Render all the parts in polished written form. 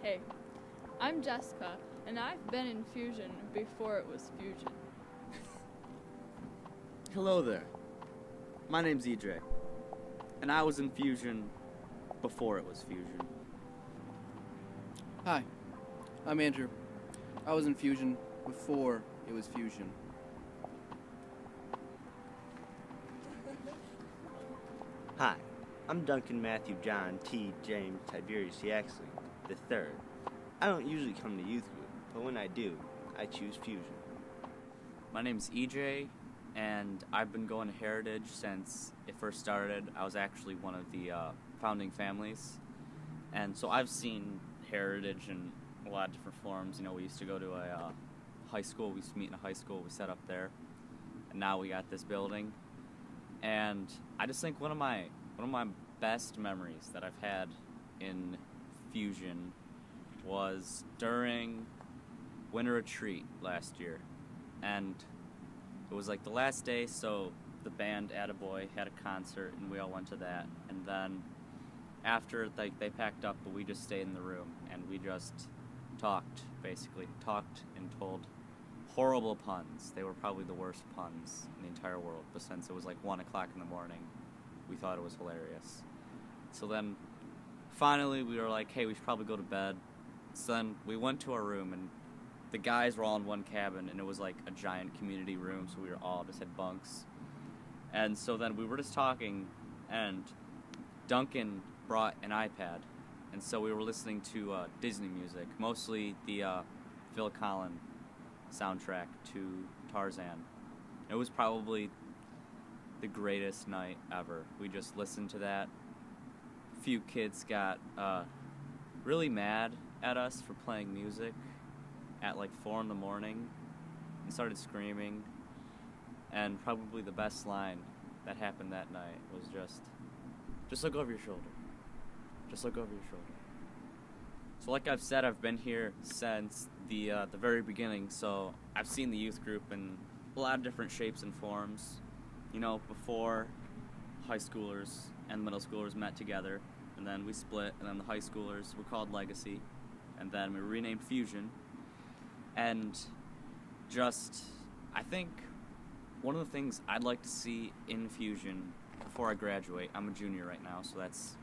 Hey, I'm Jessica, and I've been in Fusion before it was Fusion. Hello there. My name's EJ, and I was in Fusion before it was Fusion. Hi, I'm Andrew. I was in Fusion before it was Fusion. Hi, I'm Duncan Matthew John T. James Tiberius Yaxley III. I don't usually come to youth group, but when I do, I choose Fusion. My name's EJ, and I've been going to Heritage since it first started. I was actually one of the founding families, and so I've seen Heritage in a lot of different forms. You know, we used to go to a high school. We used to meet in a high school. We set up there, and now we got this building. And I just think one of my best memories that I've had in Fusion was during winter retreat last year, and it was like the last day, so the band Attaboy had a concert and we all went to that, and then after they packed up, but we just stayed in the room and we just talked and told horrible puns. They were probably the worst puns in the entire world, but since it was like 1 o'clock in the morning, we thought it was hilarious. So then finally we were like, hey, we should probably go to bed. So then we went to our room, and the guys were all in one cabin, and it was like a giant community room, so we were all just had bunks. And so then we were just talking, and Duncan brought an iPad, and so we were listening to Disney music, mostly the Phil Collins soundtrack to Tarzan. It was probably the greatest night ever. We just listened to that. A few kids got really mad at us for playing music at like 4 in the morning and started screaming. And probably the best line that happened that night was just look over your shoulder. Just look over your shoulder. So like I've said, I've been here since the very beginning, so I've seen the youth group in a lot of different shapes and forms. You know, before high schoolers and middle schoolers met together, and then we split, and then the high schoolers were called Legacy, and then we renamed Fusion. And just, I think one of the things I'd like to see in Fusion before I graduate, I'm a junior right now, so that's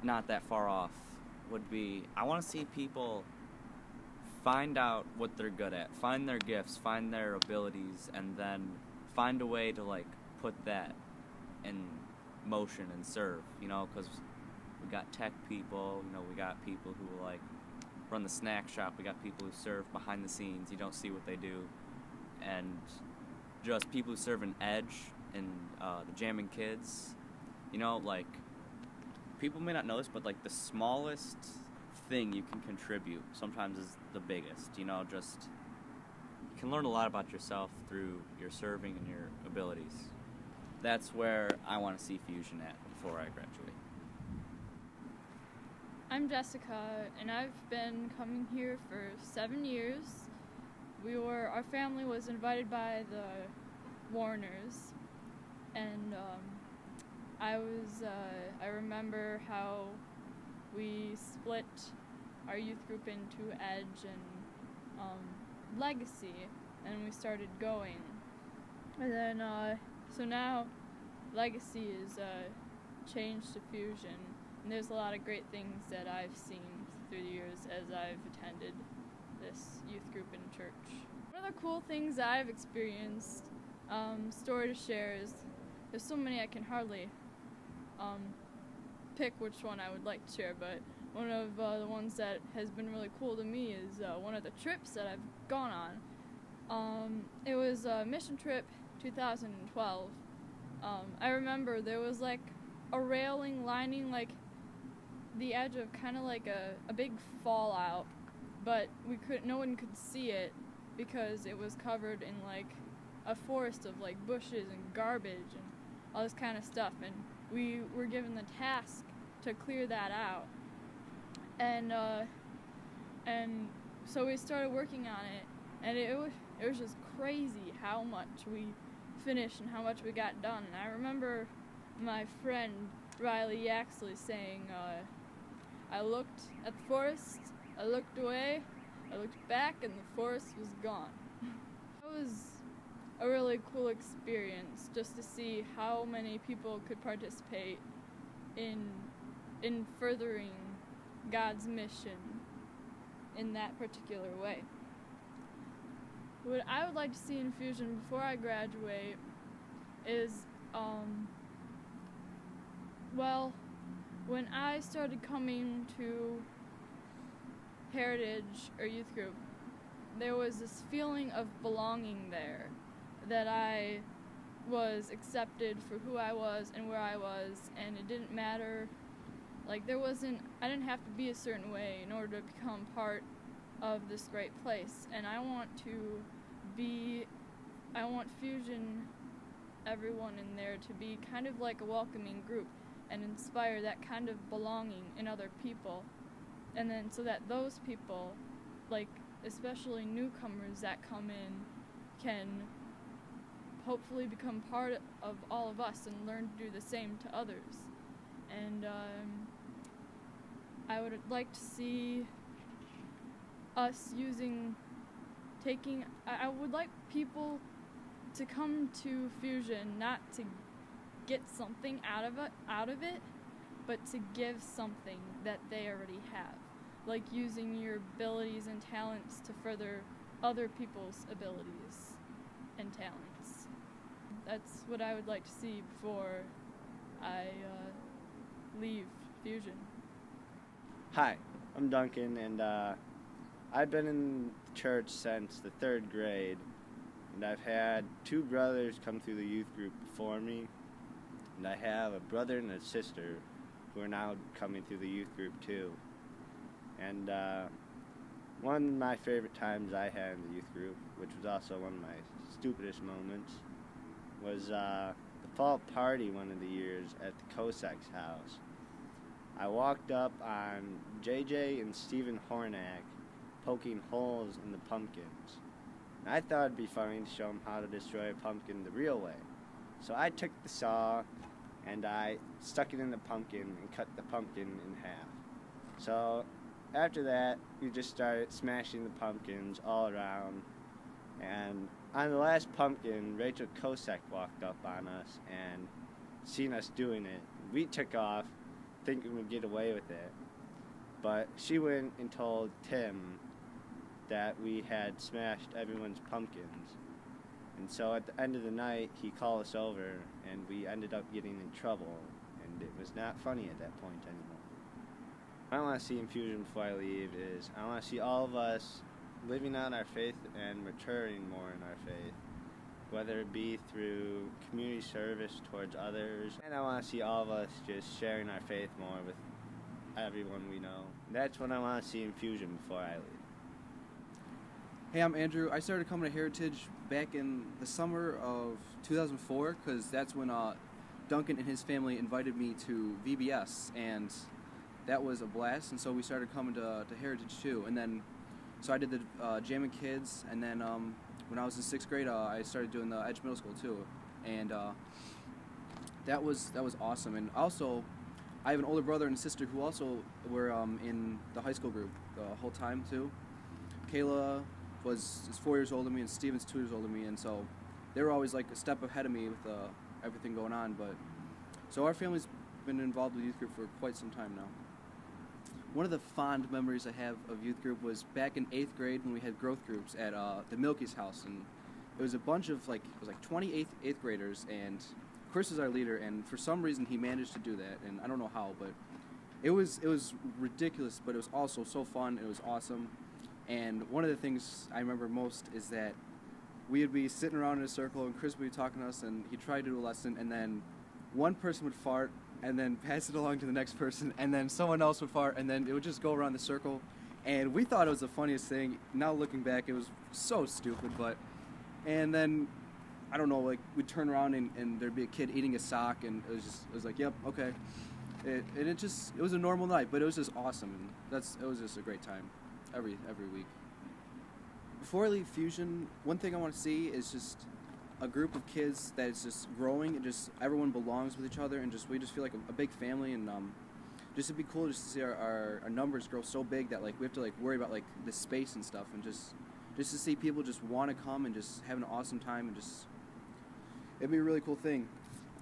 not that far off, would be I want to see people find out what they're good at, find their gifts, find their abilities, and then find a way to like put that in motion and serve, you know, because we got tech people, you know, we got people who like run the snack shop, we got people who serve behind the scenes, you don't see what they do, and just people who serve an edge in the Jamming Kids, you know, like people may not know this, but like the smallest thing you can contribute sometimes is the biggest, you know, just you can learn a lot about yourself through your serving and your abilities. That's where I want to see Fusion at before I graduate. I'm Jessica, and I've been coming here for 7 years. Our family was invited by the Warners, and I remember how we split our youth group into Edge and Legacy, and we started going. And then, so now Legacy is changed to Fusion, and there's a lot of great things that I've seen through the years as I've attended this youth group in church. One of the cool things that I've experienced, story to share, is there's so many I can hardly pick which one I would like to share, but one of the ones that has been really cool to me is one of the trips that I've gone on. It was a mission trip 2012. I remember there was like a railing lining like the edge of kind of like a big fallout, but no one could see it because it was covered in like a forest of like bushes and garbage and all this kind of stuff, and we were given the task to clear that out, and so we started working on it, and it was just crazy how much we finished and how much we got done. And I remember my friend Riley Yaxley saying, I looked at the forest, I looked away, I looked back, and the forest was gone. It was a really cool experience just to see how many people could participate in furthering God's mission in that particular way. What I would like to see in Fusion before I graduate is, well, when I started coming to Heritage or youth group, there was this feeling of belonging there, that I was accepted for who I was and where I was, and it didn't matter, like I didn't have to be a certain way in order to become part of this great place. And I want Fusion, everyone in there, to be kind of like a welcoming group and inspire that kind of belonging in other people. And then so that those people, like especially newcomers that come in, can hopefully become part of all of us and learn to do the same to others. And I would like to see us I would like people to come to Fusion not to get something out of it, but to give something that they already have, like using your abilities and talents to further other people's abilities and talents. That's what I would like to see before I leave Fusion. Hi, I'm Duncan, and I've been in church since the 3rd grade, and I've had 2 brothers come through the youth group before me, and I have a brother and a sister who are now coming through the youth group too. And one of my favorite times I had in the youth group, which was also one of my stupidest moments, was the fall party one of the years at the Kosek's house. I walked up on JJ and Stephen Hornack poking holes in the pumpkins. And I thought it'd be funny to show them how to destroy a pumpkin the real way. So I took the saw and I stuck it in the pumpkin and cut the pumpkin in half. So after that, we just started smashing the pumpkins all around. And on the last pumpkin, Rachel Kosek walked up on us and seen us doing it. We took off thinking we'd get away with it. But she went and told Tim that we had smashed everyone's pumpkins. And so at the end of the night, he called us over, and we ended up getting in trouble, and it was not funny at that point anymore. What I want to see in Fusion before I leave is I want to see all of us living out our faith and maturing more in our faith, whether it be through community service towards others, and I want to see all of us just sharing our faith more with everyone we know. That's what I want to see in Fusion before I leave. Hey, I'm Andrew. I started coming to Heritage back in the summer of 2004 because that's when Duncan and his family invited me to VBS, and that was a blast. And so we started coming to Heritage too. And then, so I did the Jammin' Kids, and then when I was in 6th grade, I started doing the Edge Middle School too, and that was awesome. And also, I have an older brother and sister who also were in the high school group the whole time too. Kayla is 4 years older than me, and Steven's 2 years older than me, and so they were always like a step ahead of me with everything going on. But so our family's been involved with youth group for quite some time now. One of the fond memories I have of youth group was back in 8th grade when we had growth groups at the Milky's house, and it was a bunch of 20 eighth graders, and Chris was our leader, and for some reason he managed to do that, and I don't know how, but it was ridiculous, but it was also so fun. It was awesome. And one of the things I remember most is that we would be sitting around in a circle, and Chris would be talking to us, and he'd try to do a lesson, and then one person would fart, and then pass it along to the next person, and then someone else would fart, and then it would just go around the circle. And we thought it was the funniest thing. Now looking back, it was so stupid, and then, I don't know, like, we'd turn around, and there'd be a kid eating a sock, and it was like, yep, okay. It was a normal night, but it was just awesome, and it was just a great time. Every week. Before I leave Fusion, one thing I want to see is just a group of kids that is just growing, and just everyone belongs with each other, and we just feel like a big family. And just it'd be cool just to see our numbers grow so big that like we have to like worry about like the space and stuff, and just to see people just want to come and just have an awesome time, and just it'd be a really cool thing.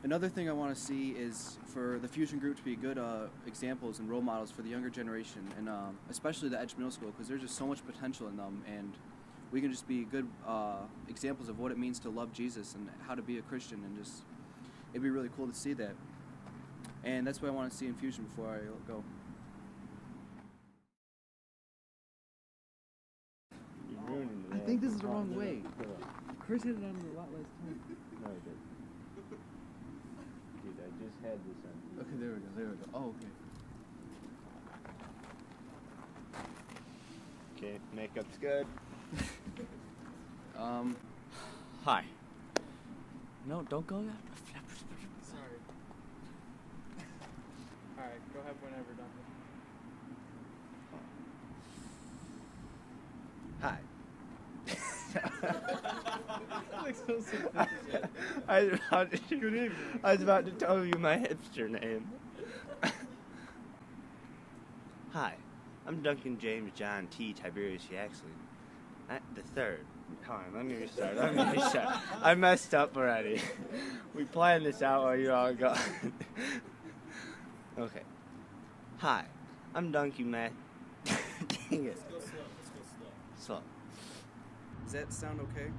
Another thing I want to see is for the Fusion group to be good examples and role models for the younger generation, and especially the Edge Middle School, because there's just so much potential in them, and we can just be good examples of what it means to love Jesus and how to be a Christian, and just it'd be really cool to see that. And that's what I want to see in Fusion before I go. You're ruining I think this is the wrong way. Chris hit it on a lot less time. No, I did. Dude, I just had this on. Okay, there we go. Oh, okay. Okay, makeup's good. Hi. No, don't go yet. Sorry. Alright, go ahead whenever, Duncan. Hi. I was about to tell you my hipster name. Hi, I'm Duncan James John T. Tiberius Yaxley. The third. Hold on, let me restart. I messed up already. We planned this out while you all gone. Okay. Hi, I'm Duncan Matt. Dang it. Let's go slow. Slow. Does that sound okay?